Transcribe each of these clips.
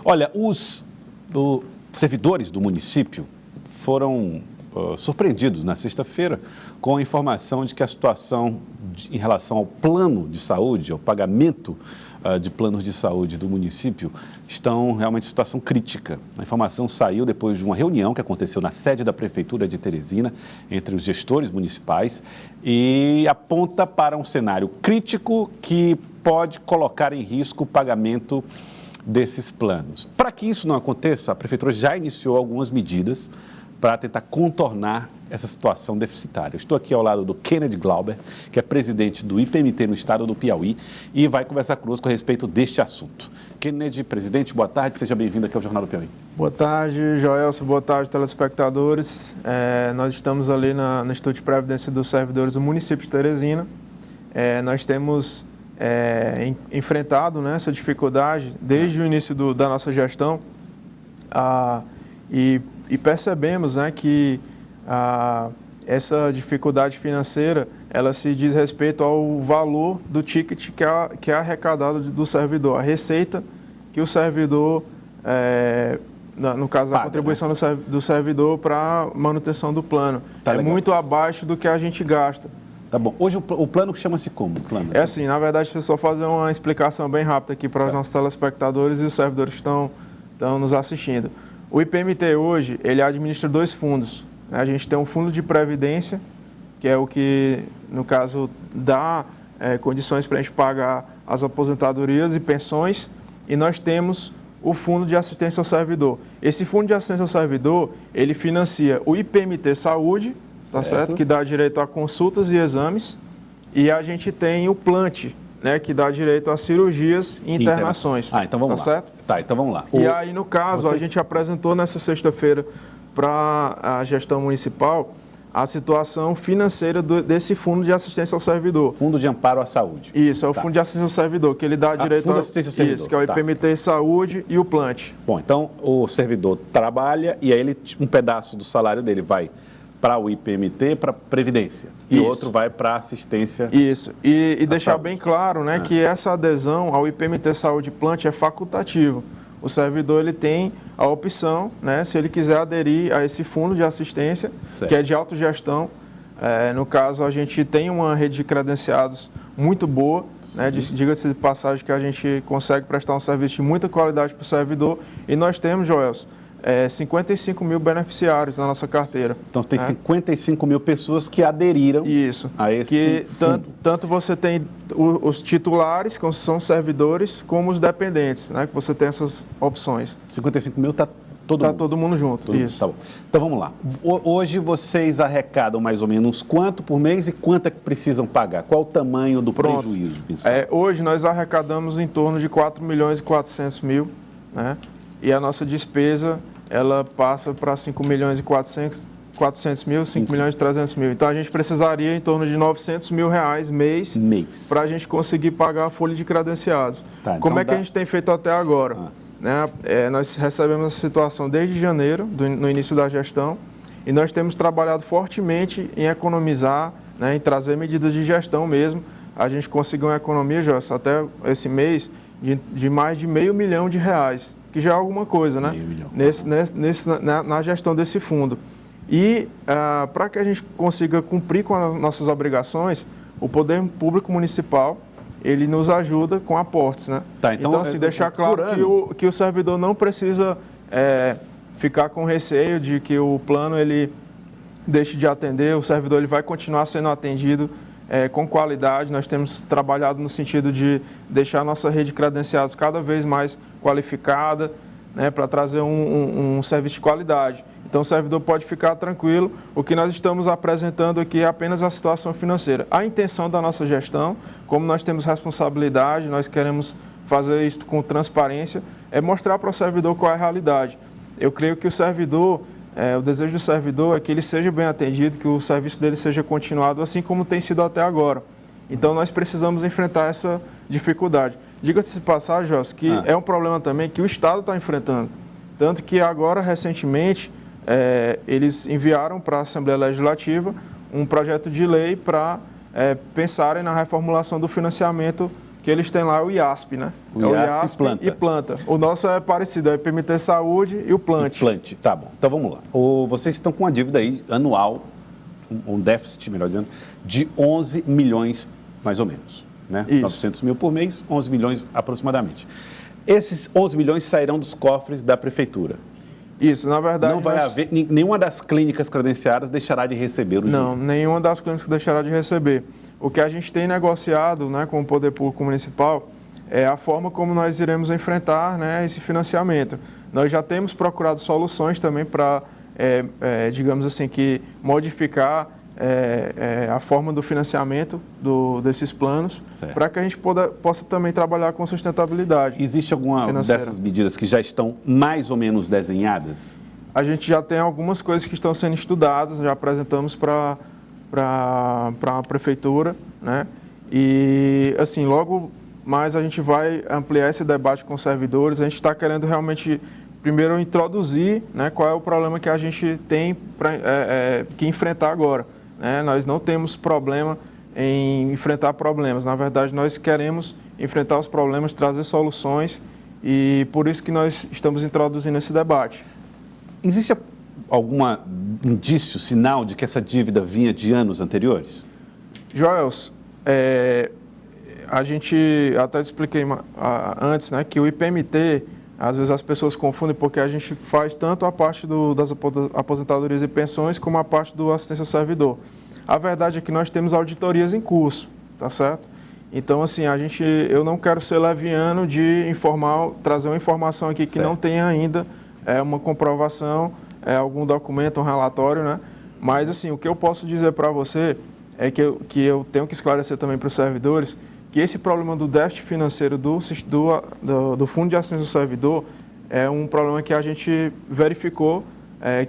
Olha, os servidores do município foram surpreendidos na sexta-feira com a informação de que a situação em relação ao plano de saúde, ao pagamento de planos de saúde do município, estão realmente em situação crítica. A informação saiu depois de uma reunião que aconteceu na sede da Prefeitura de Teresina, entre os gestores municipais, e aponta para um cenário crítico que pode colocar em risco o pagamento desses planos. Para que isso não aconteça, a Prefeitura já iniciou algumas medidas para tentar contornar essa situação deficitária. Eu estou aqui ao lado do Kennedy Glauber, que é presidente do IPMT no estado do Piauí, e vai conversar conosco a respeito deste assunto. Kennedy, presidente, boa tarde, seja bem-vindo aqui ao Jornal do Piauí. Boa tarde, Joelson, boa tarde, telespectadores. Nós estamos ali no Instituto de Previdência dos Servidores do município de Teresina. Nós temos enfrentado, né, essa dificuldade desde o início da nossa gestão e percebemos, né, que essa dificuldade financeira ela se diz respeito ao valor do ticket que é arrecadado do servidor, a receita que o servidor, no caso da contribuição, né, do servidor para manutenção do plano. Legal. Muito abaixo do que a gente gasta. Tá bom. Hoje o plano chama-se como? É assim, na verdade, deixa eu só fazer uma explicação bem rápida aqui para os nossos telespectadores e os servidores que estão nos assistindo. O IPMT hoje, ele administra 2 fundos. A gente tem um fundo de previdência, que é o que, no caso, dá condições para a gente pagar as aposentadorias e pensões, e nós temos o fundo de assistência ao servidor. Esse fundo de assistência ao servidor, ele financia o IPMT Saúde, tá certo? Que dá direito a consultas e exames, e a gente tem o PLANT, né, que dá direito a cirurgias e internações. Então vamos lá. Certo? Tá, então vamos lá. E aí, no caso, a gente apresentou nessa sexta-feira para a gestão municipal a situação financeira desse fundo de assistência ao servidor. Fundo de amparo à saúde. Isso, é o fundo de assistência ao servidor, que ele dá direito fundo de assistência ao servidor. Isso, que é o IPMT Saúde e o PLANT. Bom, então o servidor trabalha e aí um pedaço do salário dele vai para o IPMT, para a Previdência. E o outro vai para a assistência. Isso. E deixar bem claro, né, que essa adesão ao IPMT Saúde e PLANT é facultativo. O servidor ele tem a opção, né, se ele quiser aderir a esse fundo de assistência, certo, que é de autogestão. No caso, a gente tem uma rede de credenciados muito boa, né, diga-se de passagem que a gente consegue prestar um serviço de muita qualidade para o servidor. E nós temos, Joelson, 55 mil beneficiários na nossa carteira. Então, tem 55 mil pessoas que aderiram a esse fundo. Tanto você tem os titulares, que são servidores, como os dependentes, né? Que você tem essas opções. 55 mil está todo mundo junto. Isso. Tá bom. Então, vamos lá. Hoje, vocês arrecadam mais ou menos quanto por mês e quanto é que precisam pagar? Qual o tamanho do prejuízo? Hoje, nós arrecadamos em torno de 4 milhões e 400 mil, né? E a nossa despesa ela passa para 5 milhões e 400 mil, 5 milhões e 300 mil. Então, a gente precisaria em torno de 900 mil reais mês para a gente conseguir pagar a folha de credenciados. Como é que a gente tem feito até agora? Né? Nós recebemos essa situação desde janeiro, no início da gestão, e nós temos trabalhado fortemente em economizar, né, em trazer medidas de gestão mesmo. A gente conseguiu uma economia, Jossa, até esse mês, de mais de R$500 milhão, que já é alguma coisa, né? Na gestão desse fundo. E para que a gente consiga cumprir com as nossas obrigações, o Poder Público Municipal, ele nos ajuda com aportes, né? Então assim, deixar claro que o servidor não precisa ficar com receio de que o plano ele deixe de atender, o servidor ele vai continuar sendo atendido com qualidade. Nós temos trabalhado no sentido de deixar a nossa rede de credenciados cada vez mais qualificada, né, para trazer um serviço de qualidade. Então, o servidor pode ficar tranquilo. O que nós estamos apresentando aqui é apenas a situação financeira. A intenção da nossa gestão, como nós temos responsabilidade, nós queremos fazer isso com transparência, é mostrar para o servidor qual é a realidade. Eu creio que o servidor... o desejo do servidor é que ele seja bem atendido, que o serviço dele seja continuado, assim como tem sido até agora. Então, nós precisamos enfrentar essa dificuldade. Diga-se de passagem, José, que é um problema também que o Estado está enfrentando. Tanto que agora, recentemente, eles enviaram para a Assembleia Legislativa um projeto de lei para pensarem na reformulação do financiamento que eles têm lá o IASP, né? O IASP e planta. O nosso é parecido, é o IPMT Saúde e o Plant. Plant, tá bom. Então vamos lá. Vocês estão com uma dívida aí anual, um déficit, melhor dizendo, de 11 milhões, mais ou menos. Né? Isso. 900 mil por mês, 11 milhões aproximadamente. Esses 11 milhões sairão dos cofres da prefeitura. Isso, na verdade... Não vai haver, nenhuma das clínicas credenciadas deixará de receber o dinheiro. Não, nenhuma das clínicas deixará de receber. O que a gente tem negociado, né, com o Poder Público Municipal é a forma como nós iremos enfrentar, né, esse financiamento. Nós já temos procurado soluções também para, digamos assim, que modificar a forma do financiamento desses planos, para que a gente possa também trabalhar com sustentabilidade. Existe alguma dessas medidas que já estão mais ou menos desenhadas? A gente já tem algumas coisas que estão sendo estudadas, já apresentamos para a prefeitura, né? E assim, logo mais a gente vai ampliar esse debate com os servidores. A gente está querendo realmente primeiro introduzir, né, qual é o problema que a gente tem que enfrentar agora. Né? Nós não temos problema em enfrentar problemas. Na verdade, nós queremos enfrentar os problemas, trazer soluções, e por isso que nós estamos introduzindo esse debate. Existe algum indício, sinal de que essa dívida vinha de anos anteriores? Joels, a gente até expliquei antes, né, que o IPMT, às vezes as pessoas confundem porque a gente faz tanto a parte das aposentadorias e pensões como a parte do assistência ao servidor. A verdade é que nós temos auditorias em curso, tá certo? Então, assim, eu não quero ser leviano de trazer uma informação aqui que não tenha ainda uma comprovação, algum documento, um relatório, né? Mas, assim, o que eu posso dizer para você é que eu tenho que esclarecer também para os servidores que esse problema do déficit financeiro do Fundo de Assistência ao Servidor é um problema que a gente verificou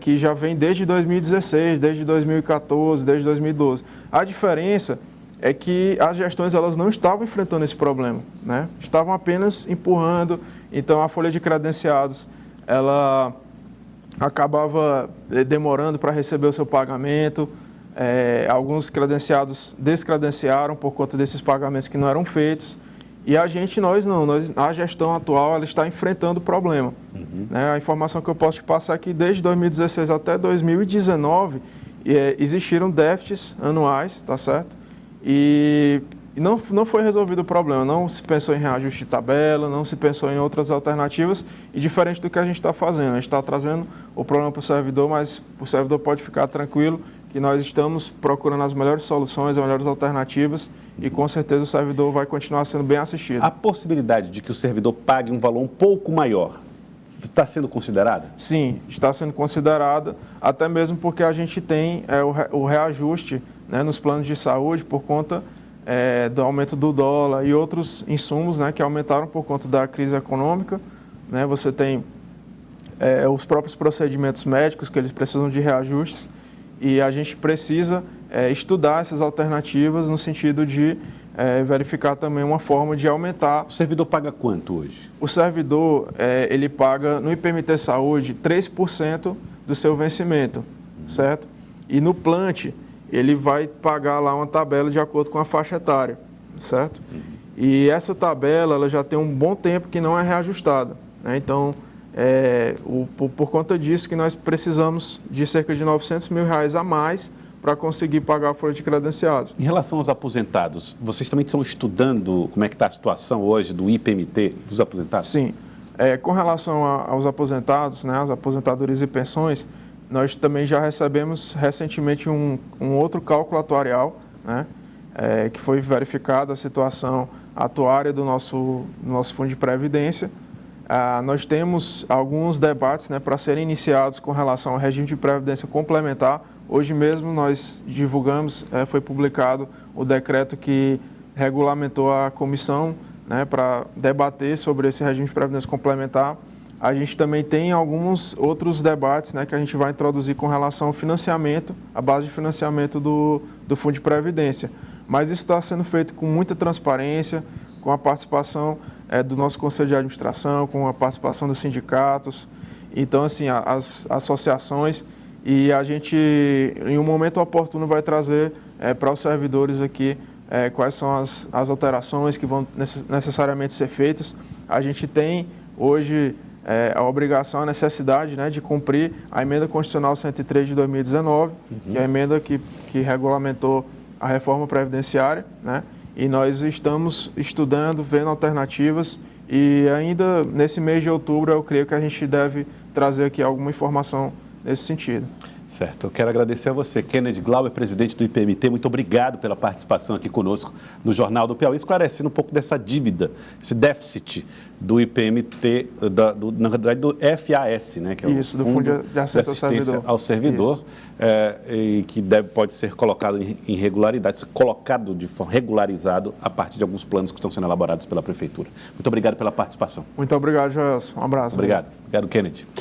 que já vem desde 2016, desde 2014, desde 2012. A diferença é que as gestões elas não estavam enfrentando esse problema, né? Estavam apenas empurrando, então a folha de credenciados ela acabava demorando para receber o seu pagamento. Alguns credenciados descredenciaram por conta desses pagamentos que não eram feitos. E a gestão atual ela está enfrentando o problema. Né? A informação que eu posso te passar é que desde 2016 até 2019 existiram déficits anuais, tá certo? E não foi resolvido o problema, não se pensou em reajuste de tabela, não se pensou em outras alternativas, e diferente do que a gente está fazendo, a gente está trazendo o problema para o servidor, mas o servidor pode ficar tranquilo que nós estamos procurando as melhores soluções, as melhores alternativas, e com certeza o servidor vai continuar sendo bem assistido. A possibilidade de que o servidor pague um valor um pouco maior está sendo considerada? Sim, está sendo considerada, até mesmo porque a gente tem o reajuste, né, nos planos de saúde por conta do aumento do dólar e outros insumos, né, que aumentaram por conta da crise econômica. Né? Você tem os próprios procedimentos médicos que eles precisam de reajustes, e a gente precisa estudar essas alternativas no sentido de verificar também uma forma de aumentar. O servidor paga quanto hoje? O servidor, ele paga no IPMT Saúde 3% do seu vencimento, certo? E no Plant, ele vai pagar lá uma tabela de acordo com a faixa etária, certo? E essa tabela ela já tem um bom tempo que não é reajustada, né? Então, por conta disso que nós precisamos de cerca de R$900 mil a mais para conseguir pagar a folha de credenciados. Em relação aos aposentados, vocês também estão estudando como é que está a situação hoje do IPMT dos aposentados? Sim. Com relação aos aposentados, né, as aposentadorias e pensões, nós também já recebemos recentemente um outro cálculo atuarial, né, que foi verificada a situação atuária do nosso fundo de previdência. Nós temos alguns debates, né, para serem iniciados com relação ao regime de previdência complementar. Hoje mesmo nós divulgamos, foi publicado o decreto que regulamentou a comissão, né, para debater sobre esse regime de previdência complementar. A gente também tem alguns outros debates, né, que a gente vai introduzir com relação ao financiamento, a base de financiamento do Fundo de Previdência. Mas isso está sendo feito com muita transparência, com a participação do nosso Conselho de Administração, com a participação dos sindicatos, então, assim, as associações, e a gente, em um momento oportuno, vai trazer para os servidores aqui quais são as alterações que vão necessariamente ser feitas. A gente tem hoje a obrigação, a necessidade, né, de cumprir a Emenda Constitucional 103 de 2019, que é a emenda que regulamentou a reforma previdenciária, né, e nós estamos estudando, vendo alternativas, e ainda nesse mês de outubro eu creio que a gente deve trazer aqui alguma informação nesse sentido. Certo, eu quero agradecer a você, Kennedy Glauber, presidente do IPMT, muito obrigado pela participação aqui conosco no Jornal do Piauí, esclarecendo um pouco dessa dívida, esse déficit do IPMT, na verdade do FAS, né, que é isso, do Fundo de Assistência ao Servidor, e que pode ser colocado em irregularidade, colocado de forma regularizado a partir de alguns planos que estão sendo elaborados pela Prefeitura. Muito obrigado pela participação. Muito obrigado, Joelson. Um abraço. Obrigado. Obrigado, Kennedy.